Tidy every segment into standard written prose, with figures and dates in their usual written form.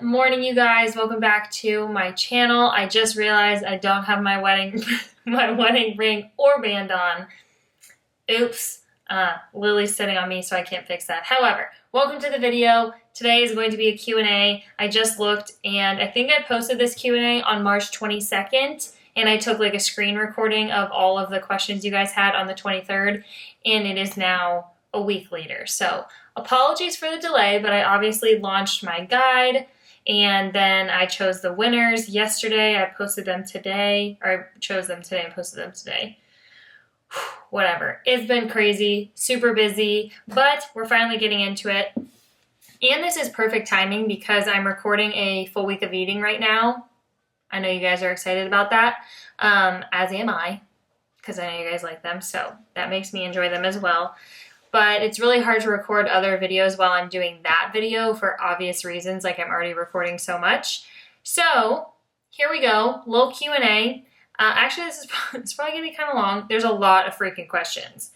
morning, you guys. Welcome back to my channel. I just realized I don't have my wedding my wedding ring or band on. Oops. Lily's sitting on me, so I can't fix that. However, welcome to the video. Today is going to be a Q&A. I just looked, and I think I posted this Q&A on March 22nd, and I took like a screen recording of all of the questions you guys had on the 23rd, and it is now a week later. So apologies for the delay, but I obviously launched my guide, and then I chose the winners yesterday. I posted them today, or I chose them today and posted them today. Whatever. It's been crazy, super busy, but we're finally getting into it. And this is perfect timing because I'm recording a full week of eating right now. I know you guys are excited about that, as am I, because I know you guys like them, so that makes me enjoy them as well. But it's really hard to record other videos while I'm doing that video for obvious reasons, like I'm already recording so much. So here we go, little Q&A. Actually, it's probably gonna be kind of long. There's a lot of freaking questions.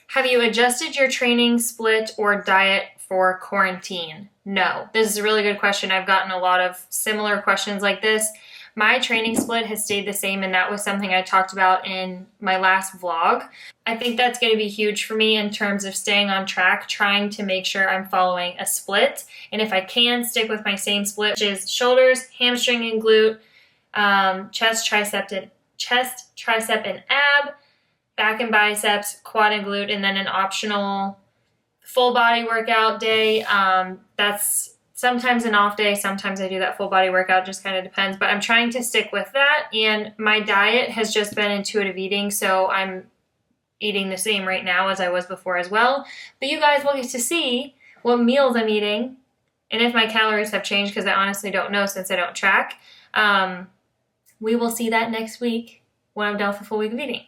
Have you adjusted your training split or diet for quarantine? No. This is a really good question. I've gotten a lot of similar questions like this. My training split has stayed the same, and that was something I talked about in my last vlog. I think that's going to be huge for me in terms of staying on track, trying to make sure I'm following a split. And if I can, stick with my same split, which is shoulders, hamstring and glute, chest, tricep, and ab, back and biceps, quad and glute, and then an optional full body workout day. That's sometimes an off day, sometimes I do that full body workout, just kind of depends, but I'm trying to stick with that. And my diet has just been intuitive eating, so I'm eating the same right now as I was before as well. But you guys will get to see what meals I'm eating and if my calories have changed, because I honestly don't know since I don't track. We will see that next week when I'm done with a full week of eating.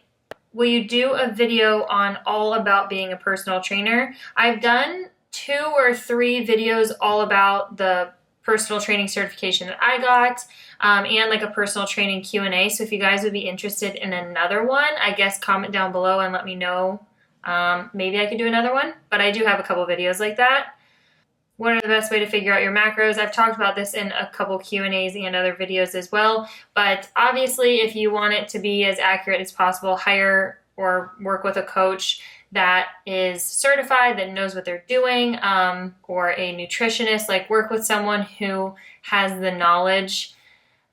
Will you do a video on all about being a personal trainer? I've done 2 or 3 videos all about the personal training certification that I got, and like a personal training Q&A. So if you guys would be interested in another one, I guess comment down below and let me know. Maybe I could do another one, but I do have a couple videos like that. What are the best way to figure out your macros? I've talked about this in a couple Q&As and other videos as well, but obviously if you want it to be as accurate as possible, hire or work with a coach that is certified, that knows what they're doing, or a nutritionist. Like, work with someone who has the knowledge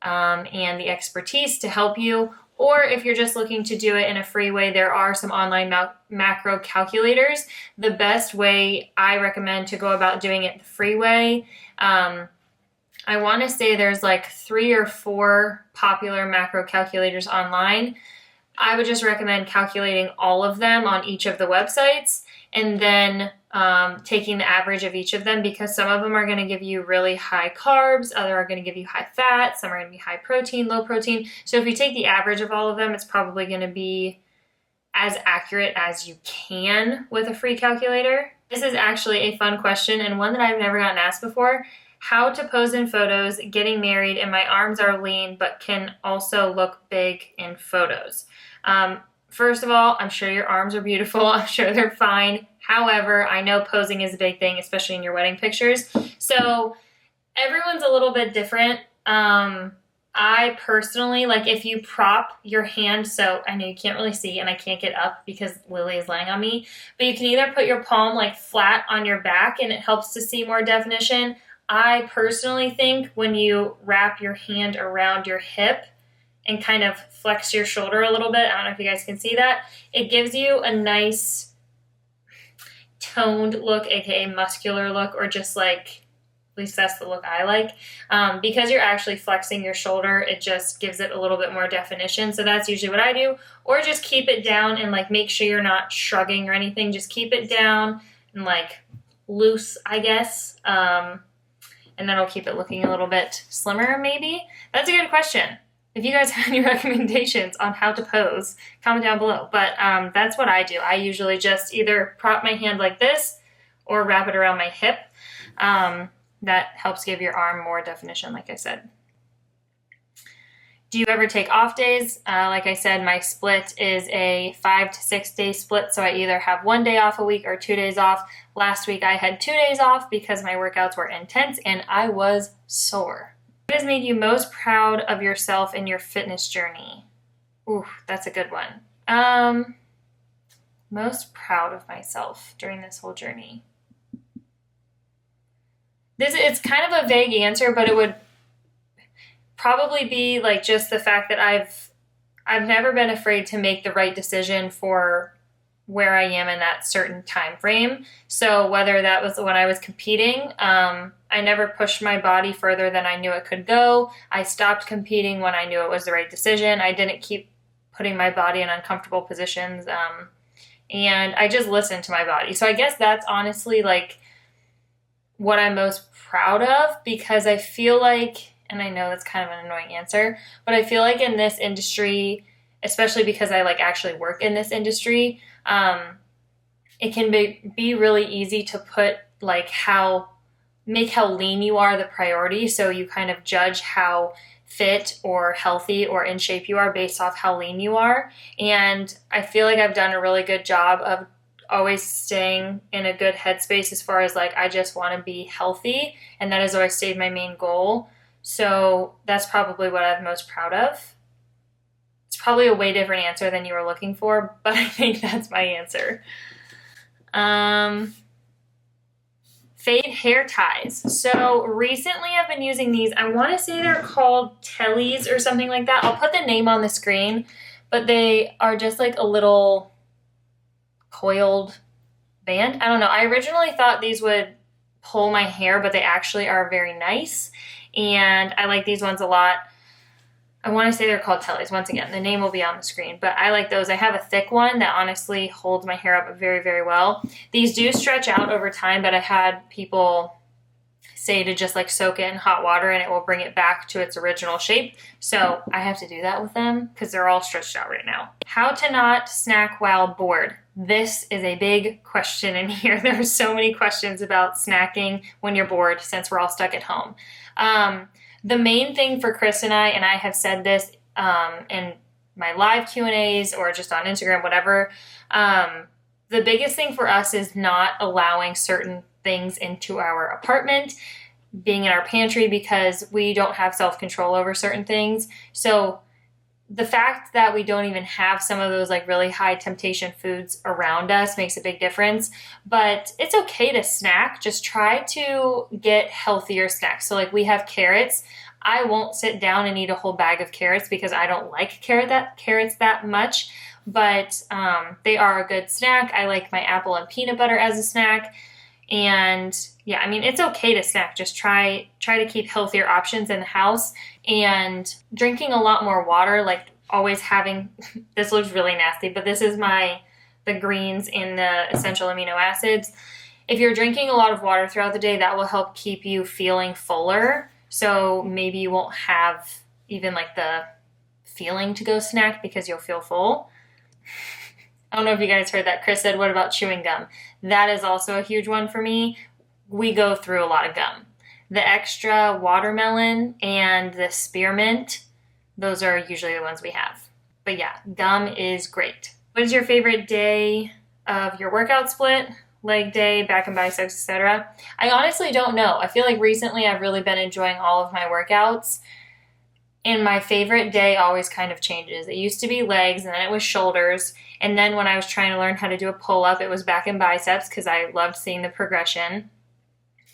and the expertise to help you. Or if you're just looking to do it in a free way, there are some online macro calculators. The best way I recommend to go about doing it the free way, I want to say there's like 3 or 4 popular macro calculators online. I would just recommend calculating all of them on each of the websites, and then taking the average of each of them, because some of them are going to give you really high carbs, other are going to give you high fat, some are going to be high protein, low protein. So if you take the average of all of them, it's probably going to be as accurate as you can with a free calculator. This is actually a fun question, and one that I've never gotten asked before. How to pose in photos, getting married, and my arms are lean but can also look big in photos. First of all, I'm sure your arms are beautiful. I'm sure they're fine. However, I know posing is a big thing, especially in your wedding pictures. So everyone's a little bit different. I personally, like, if you prop your hand, so I know you can't really see and I can't get up because Lily is laying on me, but you can either put your palm like flat on your back and it helps to see more definition. I personally think when you wrap your hand around your hip and kind of flex your shoulder a little bit, I don't know if you guys can see that, it gives you a nice toned look, aka muscular look, or just like, at least that's the look I like. Because you're actually flexing your shoulder, it just gives it a little bit more definition. So that's usually what I do. Or just keep it down and like make sure you're not shrugging or anything. Just keep it down and like loose, I guess. And that'll keep it looking a little bit slimmer, maybe. That's a good question. If you guys have any recommendations on how to pose, comment down below. But that's what I do. I usually just either prop my hand like this or wrap it around my hip. That helps give your arm more definition, like I said. Do you ever take off days? Like I said, my split is a 5 to 6 day split, so I either have 1 day off a week or 2 days off. Last week I had 2 days off because my workouts were intense and I was sore. What has made you most proud of yourself in your fitness journey? Ooh, that's a good one. Most proud of myself during this whole journey. It's kind of a vague answer, but it would probably be like just the fact that I've never been afraid to make the right decision for where I am in that certain time frame. So whether that was when I was competing, I never pushed my body further than I knew it could go. I stopped competing when I knew it was the right decision. I didn't keep putting my body in uncomfortable positions. And I just listened to my body. So I guess that's honestly like what I'm most proud of, because I feel like, and I know that's kind of an annoying answer, but I feel like in this industry, especially because I like actually work in this industry, it can be really easy to put like make how lean you are the priority. So you kind of judge how fit or healthy or in shape you are based off how lean you are. And I feel like I've done a really good job of always staying in a good headspace as far as like, I just want to be healthy. And that has always stayed my main goal. So that's probably what I'm most proud of. It's probably a way different answer than you were looking for, but I think that's my answer. Fade hair ties. So recently I've been using these. I want to say they're called Tellies or something like that. I'll put the name on the screen, but they are just like a little coiled band. I don't know. I originally thought these would pull my hair, but they actually are very nice. And I like these ones a lot. I want to say they're called Tellies. Once again, the name will be on the screen, but I like those. I have a thick one that honestly holds my hair up very, very well. These do stretch out over time, but I had people say to just like soak it in hot water and it will bring it back to its original shape. So I have to do that with them because they're all stretched out right now. How to not snack while bored. This is a big question in here. There are so many questions about snacking when you're bored since we're all stuck at home. The main thing for Chris and I have said this in my live Q&As or just on Instagram, whatever, the biggest thing for us is not allowing certain things into our apartment, being in our pantry, because we don't have self-control over certain things. So the fact that we don't even have some of those like really high temptation foods around us makes a big difference. But it's okay to snack. Just try to get healthier snacks. So like we have carrots. I won't sit down and eat a whole bag of carrots because I don't like carrots that much. But they are a good snack. I like my apple and peanut butter as a snack. And yeah, I mean, it's okay to snack. Just try to keep healthier options in the house, and drinking a lot more water, like always having, this looks really nasty, but this is the greens and the essential amino acids. If you're drinking a lot of water throughout the day, that will help keep you feeling fuller. So maybe you won't have even like the feeling to go snack because you'll feel full. I don't know if you guys heard that. Chris said, what about chewing gum? That is also a huge one for me. We go through a lot of gum. The extra watermelon and the spearmint, those are usually the ones we have. But yeah, gum is great. What is your favorite day of your workout split? Leg day, back and biceps, etc.? I honestly don't know. I feel like recently I've really been enjoying all of my workouts. And my favorite day always kind of changes. It used to be legs, and then it was shoulders. And then when I was trying to learn how to do a pull-up, it was back and biceps because I loved seeing the progression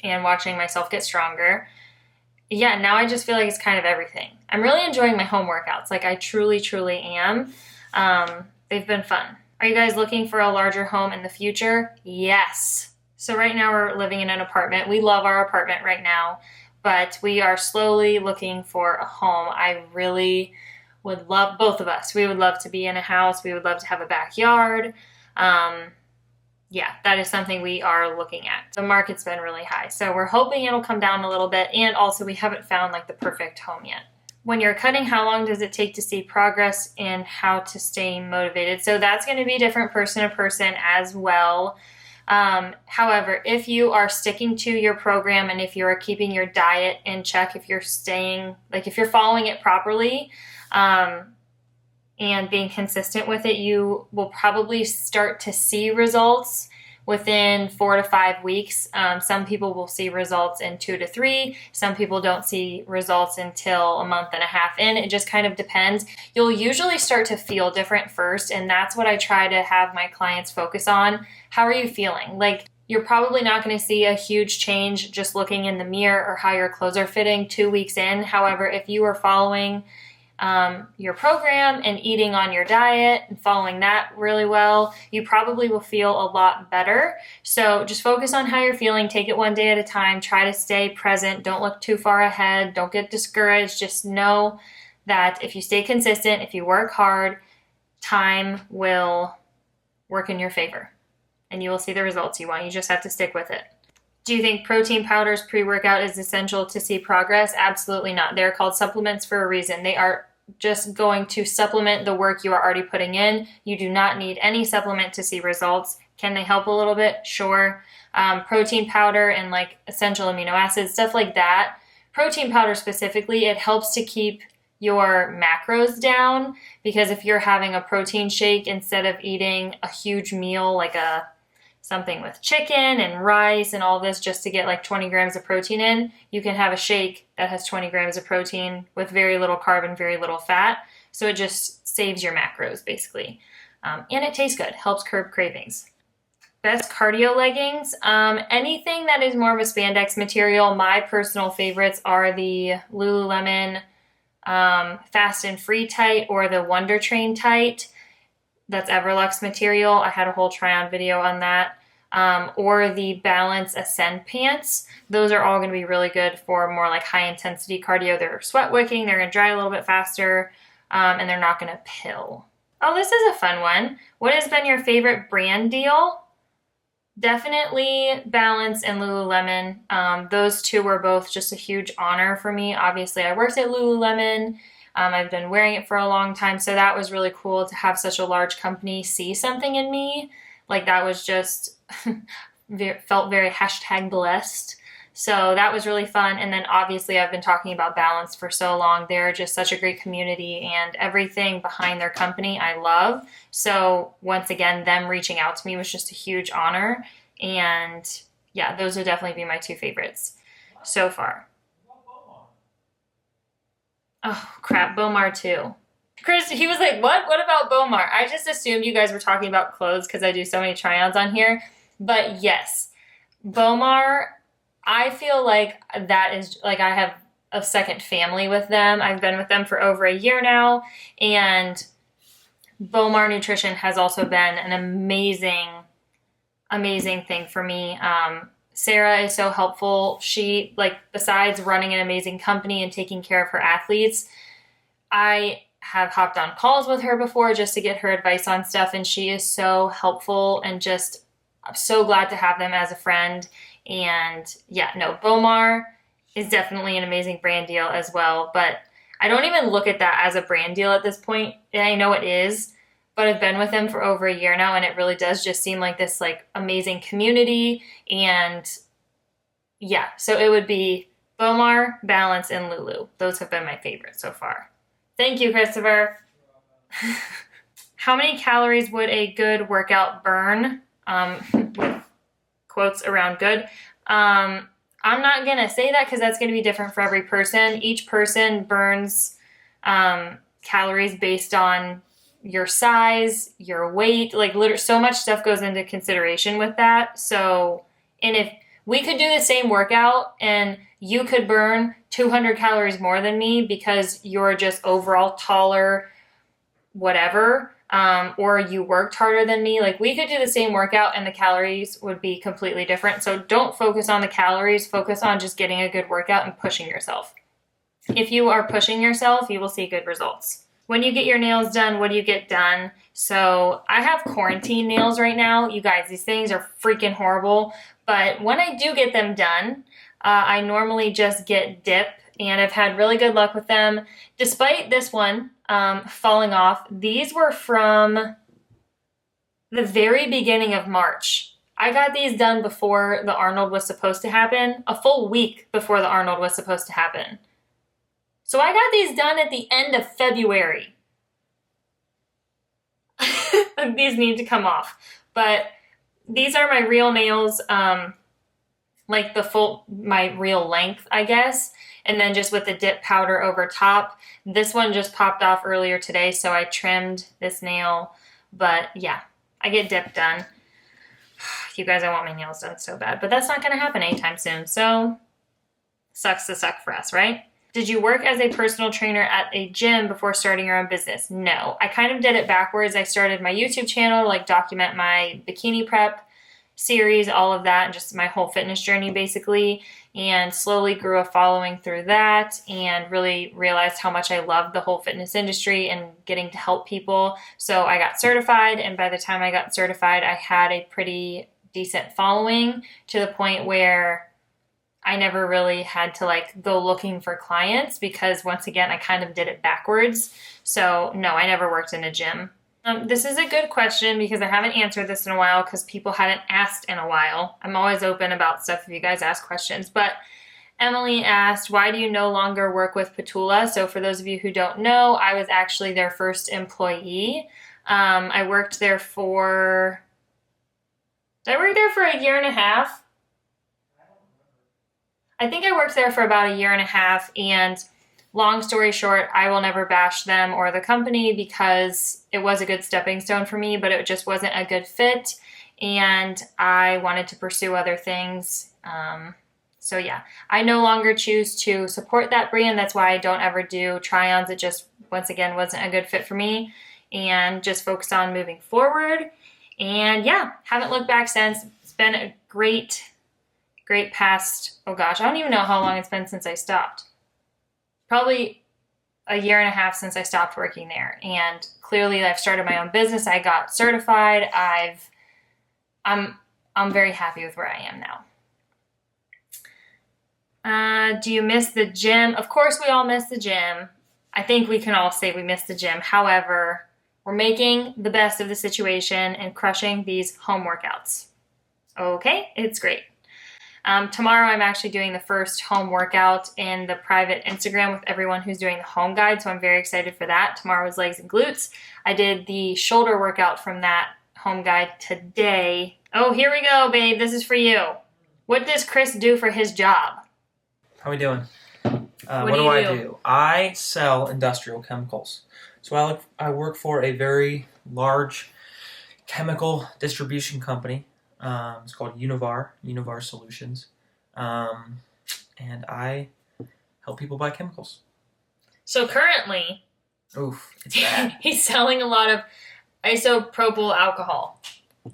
and watching myself get stronger. Yeah, now I just feel like it's kind of everything. I'm really enjoying my home workouts. Like I truly, truly am. They've been fun. Are you guys looking for a larger home in the future? Yes. So right now we're living in an apartment. We love our apartment right now, but we are slowly looking for a home. I really would love, both of us, we would love to be in a house. We would love to have a backyard. Yeah, that is something we are looking at. The market's been really high, so we're hoping it'll come down a little bit. And also we haven't found like the perfect home yet. When you're cutting, how long does it take to see progress and how to stay motivated? So that's going to be different person to person as well. However, if you are sticking to your program and if you are keeping your diet in check, if you're if you're following it properly, and being consistent with it, you will probably start to see results within 4 to 5 weeks. Some people will see results in 2 to 3. Some people don't see results until a month and a half in. It just kind of depends. You'll usually start to feel different first, and that's what I try to have my clients focus on. How are you feeling? Like, you're probably not going to see a huge change just looking in the mirror or how your clothes are fitting 2 weeks in. However, if you are following your program and eating on your diet and following that really well, you probably will feel a lot better. So just focus on how you're feeling. Take it one day at a time. Try to stay present. Don't look too far ahead. Don't get discouraged. Just know that if you stay consistent, if you work hard, time will work in your favor and you will see the results you want. You just have to stick with it. Do you think protein powders pre-workout is essential to see progress? Absolutely not. They're called supplements for a reason. They are just going to supplement the work you are already putting in. You do not need any supplement to see results. Can they help a little bit? Sure. Protein powder and like essential amino acids, stuff like that. Protein powder specifically, it helps to keep your macros down, because if you're having a protein shake instead of eating a huge meal like something with chicken and rice and all this just to get like 20 grams of protein in, you can have a shake that has 20 grams of protein with very little carb and very little fat. So it just saves your macros basically. And it tastes good, helps curb cravings. Best cardio leggings. Anything that is more of a spandex material. My personal favorites are the Lululemon Fast and Free Tight or the Wonder Train Tight. That's Everlux material. I had a whole try-on video on that. Or the Balance Ascend pants. Those are all going to be really good for more like high-intensity cardio. They're sweat-wicking, they're going to dry a little bit faster, and they're not going to pill. Oh, this is a fun one. What has been your favorite brand deal? Definitely Balance and Lululemon. Those two were both just a huge honor for me. Obviously, I worked at Lululemon. I've been wearing it for a long time, so that was really cool to have such a large company see something in me. Like, that was just, felt very #blessed. So that was really fun. And then obviously I've been talking about Balance for so long. They're just such a great community, and everything behind their company I love. So once again, them reaching out to me was just a huge honor. And yeah, those would definitely be my two favorites so far. Oh, crap. Bowmar too. Chris, he was like, what? What about Bowmar? I just assumed you guys were talking about clothes because I do so many try-ons on here. But yes, Bowmar, I feel like that is, like, I have a second family with them. I've been with them for over a year now. And Bowmar Nutrition has also been an amazing, amazing thing for me. Sarah is so helpful. She, like, besides running an amazing company and taking care of her athletes, I have hopped on calls with her before just to get her advice on stuff, and she is so helpful, and just I'm so glad to have them as a friend. And yeah, no, Bowmar is definitely an amazing brand deal as well, but I don't even look at that as a brand deal at this point, and I know it is, but I've been with them for over a year now, and it really does just seem like this like amazing community. And yeah, so it would be Bowmar, Balance, and Lulu. Those have been my favorites so far. Thank you, Christopher. How many calories would a good workout burn? With quotes around good. I'm not going to say that because that's going to be different for every person. Each person burns calories based on your size, your weight, like literally so much stuff goes into consideration with that. So, and if we could do the same workout and you could burn 200 calories more than me because you're just overall taller, whatever, or you worked harder than me, like we could do the same workout and the calories would be completely different. So don't focus on the calories, focus on just getting a good workout and pushing yourself. If you are pushing yourself, you will see good results. When you get your nails done, what do you get done? So I have quarantine nails right now. You guys, these things are freaking horrible. But when I do get them done, I normally just get dip, and I've had really good luck with them. Despite this one falling off, these were from the very beginning of March. I got these done before the Arnold was supposed to happen, a full week before the Arnold was supposed to happen. So I got these done at the end of February. These need to come off. But these are my real nails, like my real length, I guess. And then just with the dip powder over top. This one just popped off earlier today, so I trimmed this nail. But yeah, I get dip done. You guys, I want my nails done so bad. But that's not going to happen anytime soon. So sucks to suck for us, right? Did you work as a personal trainer at a gym before starting your own business? No. I kind of did it backwards. I started my YouTube channel, like document my bikini prep series, all of that, and just my whole fitness journey basically, and slowly grew a following through that and really realized how much I loved the whole fitness industry and getting to help people. So I got certified, and by the time I got certified, I had a pretty decent following to the point where I never really had to like go looking for clients because once again, I kind of did it backwards. So no, I never worked in a gym. This is a good question because I haven't answered this in a while because people hadn't asked in a while. I'm always open about stuff if you guys ask questions. But Emily asked, why do you no longer work with Petula? So for those of you who don't know, I was actually their first employee. I worked there for a year and a half. I think I worked there for about a year and a half, and long story short, I will never bash them or the company because it was a good stepping stone for me, but it just wasn't a good fit, and I wanted to pursue other things. So yeah, I no longer choose to support that brand. That's why I don't ever do try-ons. It just, once again, wasn't a good fit for me, and just focused on moving forward. And yeah, haven't looked back since. It's been a great past, oh gosh, I don't even know how long it's been since I stopped. Probably a year and a half since I stopped working there. And clearly I've started my own business. I got certified. I'm very happy with where I am now. Do you miss the gym? Of course we all miss the gym. I think we can all say we miss the gym. However, we're making the best of the situation and crushing these home workouts. Okay, it's great. Tomorrow I'm actually doing the first home workout in the private Instagram with everyone who's doing the home guide, so I'm very excited for that. Tomorrow is legs and glutes. I did the shoulder workout from that home guide today. Oh, here we go, babe. This is for you. What does Chris do for his job? How we doing? What do I do? I sell industrial chemicals. So I work for a very large chemical distribution company. It's called Univar Solutions. And I help people buy chemicals. So currently, oof, it's bad. He's selling a lot of isopropyl alcohol.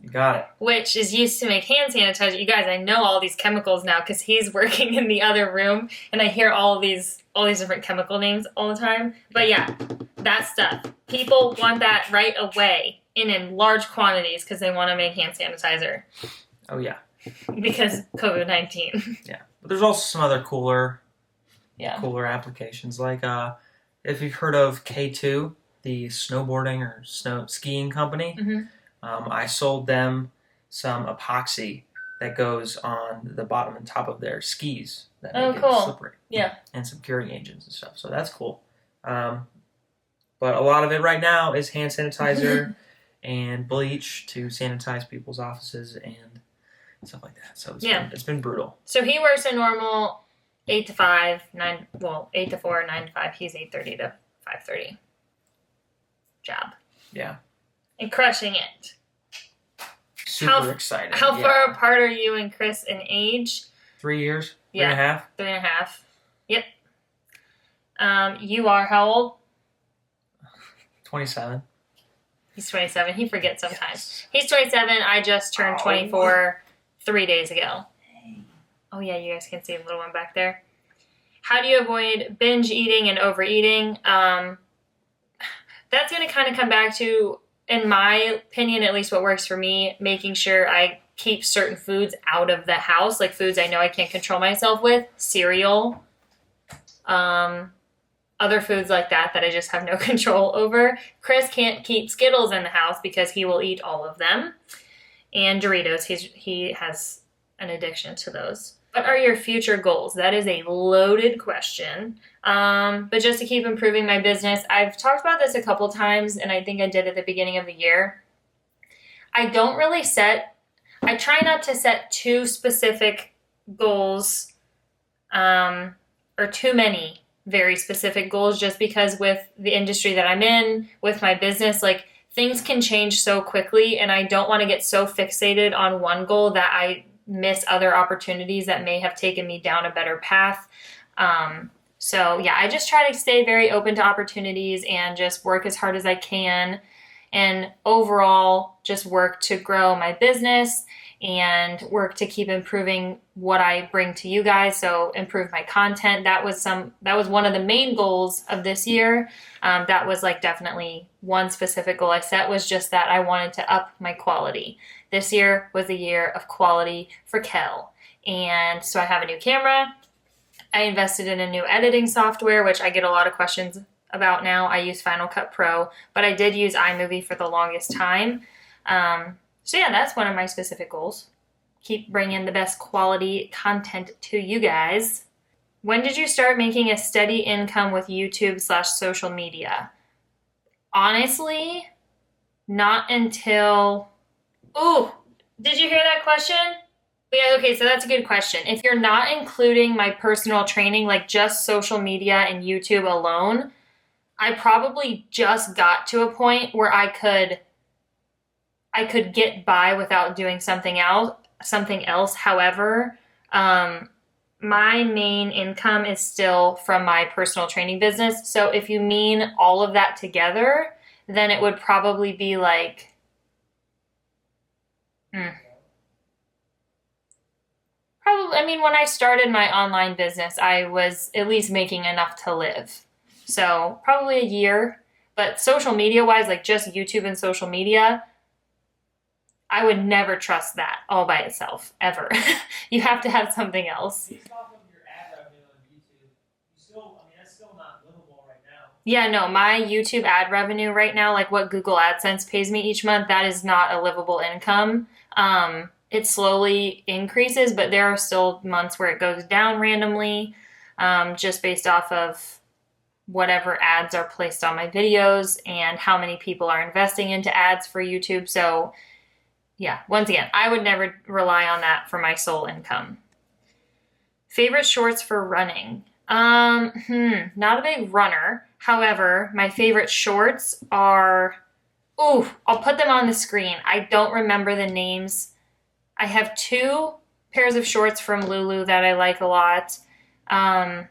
You got it. Which is used to make hand sanitizer. You guys, I know all these chemicals now because he's working in the other room and I hear all these different chemical names all the time. But yeah, that stuff. People want that right away in large quantities because they want to make hand sanitizer. Oh yeah. Because COVID-19. Yeah. But there's also some other cooler applications. Like if you've heard of K2, the snowboarding or skiing company. Mm-hmm. I sold them some epoxy that goes on the bottom and top of their skis that make it slippery. Yeah. And some curing agents and stuff. So that's cool. But a lot of it right now is hand sanitizer and bleach to sanitize people's offices and stuff like that. So it's been brutal. So he works a normal 8 to 5, 8 to 4, 9 to 5. He's 8:30 to 5:30 job. Yeah. And crushing it. Super excited. How far apart are you and Chris in age? 3 years. 3.5. 3.5. Yep. You are how old? 27. He's 27. He forgets sometimes. Yes. He's 27. I just turned 24 3 days ago. Oh yeah, you guys can see the little one back there. How do you avoid binge eating and overeating? That's going to kind of come back to, in my opinion, at least what works for me, making sure I keep certain foods out of the house, like foods I know I can't control myself with, cereal, other foods like that I just have no control over. Chris can't keep Skittles in the house because he will eat all of them. and Doritos. He has an addiction to those. What are your future goals? That is a loaded question. But just to keep improving my business, I've talked about this a couple times, and I think I did at the beginning of the year. I try not to set too specific goals, or too many very specific goals, just because with the industry that I'm in, with my business, like things can change so quickly, and I don't want to get so fixated on one goal that I miss other opportunities that may have taken me down a better path. So yeah, I just try to stay very open to opportunities and just work as hard as I can, and overall just work to grow my business and work to keep improving what I bring to you guys. So improve my content. That was one of the main goals of this year. That was like definitely one specific goal I set, was just that I wanted to up my quality. This year was the year of quality for Kel. And so I have a new camera. I invested in a new editing software, which I get a lot of questions about now. I use Final Cut Pro, but I did use iMovie for the longest time. So yeah, that's one of my specific goals. Keep bringing the best quality content to you guys. When did you start making a steady income with YouTube/social media? Honestly, not until... Ooh, did you hear that question? Yeah, okay, so that's a good question. If you're not including my personal training, like just social media and YouTube alone, I probably just got to a point where I could get by without doing something else. However, my main income is still from my personal training business. So if you mean all of that together, then it would probably be like, probably, I mean, when I started my online business, I was at least making enough to live. So probably a year. But social media wise, like just YouTube and social media, I would never trust that all by itself, ever. You have to have something else. Based off of your ad revenue on YouTube, that's still not livable right now. Yeah, no, my YouTube ad revenue right now, like what Google AdSense pays me each month, that is not a livable income. It slowly increases, but there are still months where it goes down randomly, just based off of whatever ads are placed on my videos and how many people are investing into ads for YouTube. So yeah, once again, I would never rely on that for my sole income. Favorite shorts for running? Not a big runner. However, my favorite shorts are, I'll put them on the screen. I don't remember the names. I have 2 pairs of shorts from Lulu that I like a lot, that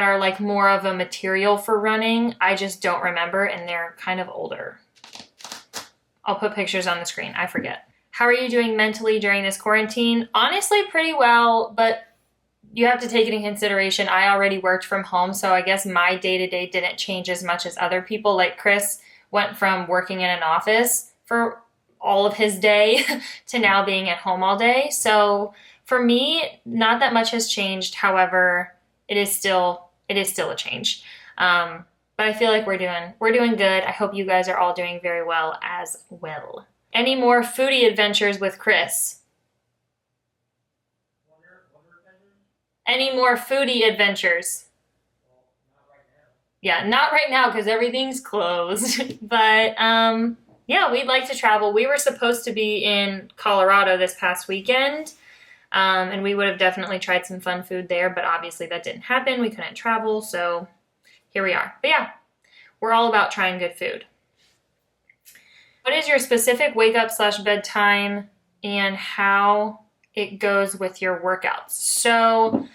are like more of a material for running. I just don't remember, and they're kind of older. I'll put pictures on the screen. I forget. How are you doing mentally during this quarantine? Honestly, pretty well, but you have to take it in consideration. I already worked from home, so I guess my day-to-day didn't change as much as other people. Like Chris went from working in an office for all of his day to now being at home all day. So for me, not that much has changed. However, it is still a change. But I feel like we're doing good. I hope you guys are all doing very well as well. Any more foodie adventures with Chris? Any more foodie adventures? Well, not right now. Yeah, not right now because everything's closed. But yeah, we'd like to travel. We were supposed to be in Colorado this past weekend. And we would have definitely tried some fun food there, but obviously that didn't happen. We couldn't travel, so here we are. But yeah, we're all about trying good food. What is your specific wake up / bedtime and how it goes with your workouts? So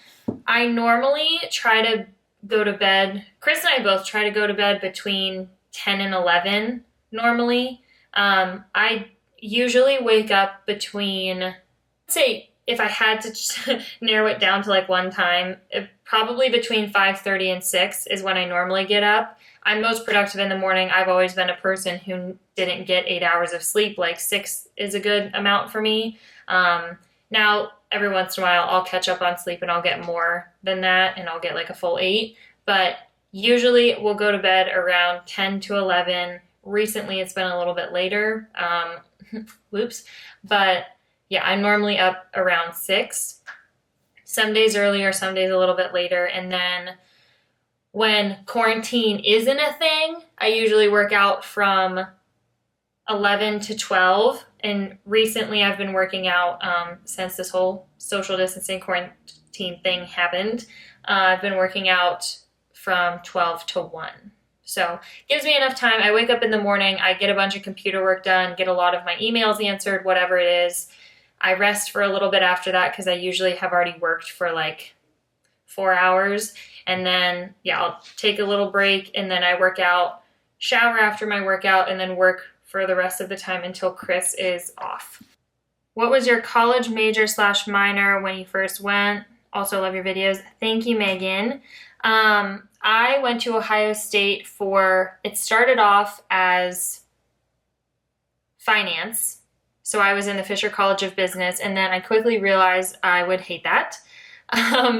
I normally try to go to bed. Chris and I both try to go to bed between 10 and 11 normally. I usually wake up between, let's say, if I had to narrow it down to like one time, probably between 5:30 and 6 is when I normally get up. I'm most productive in the morning. I've always been a person who didn't get 8 hours of sleep. Like 6 is a good amount for me. Now, every once in a while, I'll catch up on sleep and I'll get more than that and I'll get like a full 8. But usually we'll go to bed around 10 to 11, Recently, it's been a little bit later. Whoops. But yeah, I'm normally up around 6. Some days earlier, some days a little bit later. And then when quarantine isn't a thing, I usually work out from 11 to 12. And recently I've been working out since this whole social distancing quarantine thing happened. I've been working out from 12 to 1. So it gives me enough time. I wake up in the morning, I get a bunch of computer work done, get a lot of my emails answered, whatever it is. I rest for a little bit after that because I usually have already worked for like 4 hours. And then, yeah, I'll take a little break and then I work out, shower after my workout, and then work for the rest of the time until Chris is off. What was your college major / minor when you first went? Also love your videos. Thank you, Megan. I went to Ohio State it started off as finance. So I was in the Fisher College of Business, and then I quickly realized I would hate that.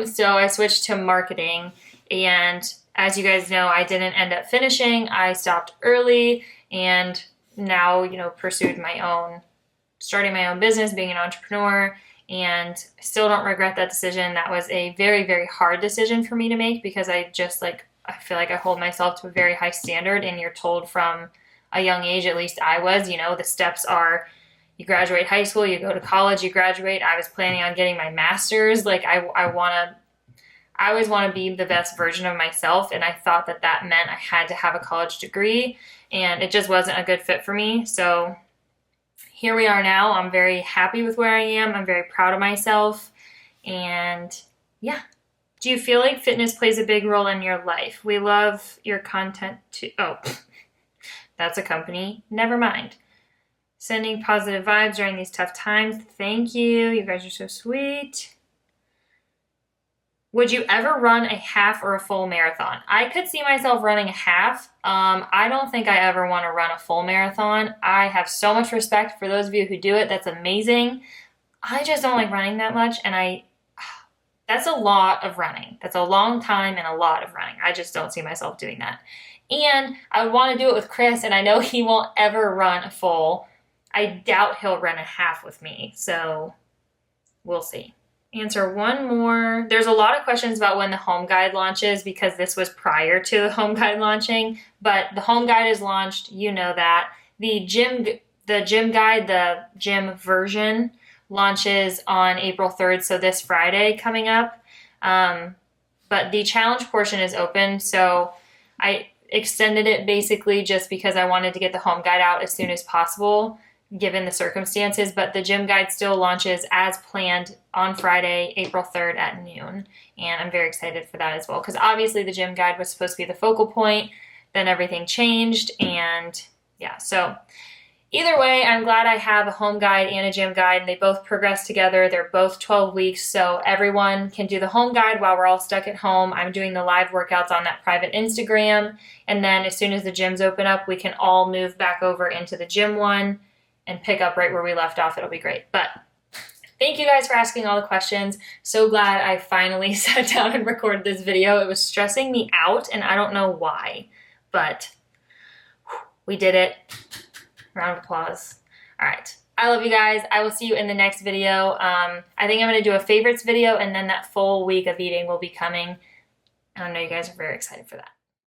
So I switched to marketing, and as you guys know, I didn't end up finishing. I stopped early and now, starting my own business, being an entrepreneur, and I still don't regret that decision. That was a very, very hard decision for me to make because I feel like I hold myself to a very high standard, and you're told from a young age, at least I was, the steps are you graduate high school, you go to college, you graduate. I was planning on getting my master's. I always want to be the best version of myself, and I thought that meant I had to have a college degree, and it just wasn't a good fit for me. So here we are now. I'm very happy with where I am. I'm very proud of myself, and yeah. Do you feel like fitness plays a big role in your life? We love your content too. Oh, that's a company. Never mind. Sending positive vibes during these tough times. Thank you. You guys are so sweet. Would you ever run a half or a full marathon? I could see myself running a half. I don't think I ever want to run a full marathon. I have so much respect for those of you who do it. That's amazing. I just don't like running that much, and that's a lot of running. That's a long time and a lot of running. I just don't see myself doing that. And I would want to do it with Chris, and I know he won't ever run a full. I doubt he'll run a half with me, so we'll see. Answer one more. There's a lot of questions about when the home guide launches because this was prior to the home guide launching, but the home guide is launched. You know that. The gym guide, the gym version, launches on April 3rd, so this Friday coming up. But the challenge portion is open, so I extended it basically just because I wanted to get the home guide out as soon as possible, given the circumstances. But the gym guide still launches as planned on Friday, April 3rd at noon. And I'm very excited for that as well, because obviously the gym guide was supposed to be the focal point, then everything changed, and yeah, so either way, I'm glad I have a home guide and a gym guide, and they both progress together. They're both 12 weeks, so everyone can do the home guide while we're all stuck at home. I'm doing the live workouts on that private Instagram, and then as soon as the gyms open up, we can all move back over into the gym one and pick up right where we left off. It'll be great. But thank you guys for asking all the questions. So glad I finally sat down and recorded this video. It was stressing me out, and I don't know why, but we did it. Round of applause. All right. I love you guys. I will see you in the next video. I think I'm going to do a favorites video, and then that full week of eating will be coming. And I know you guys are very excited for that.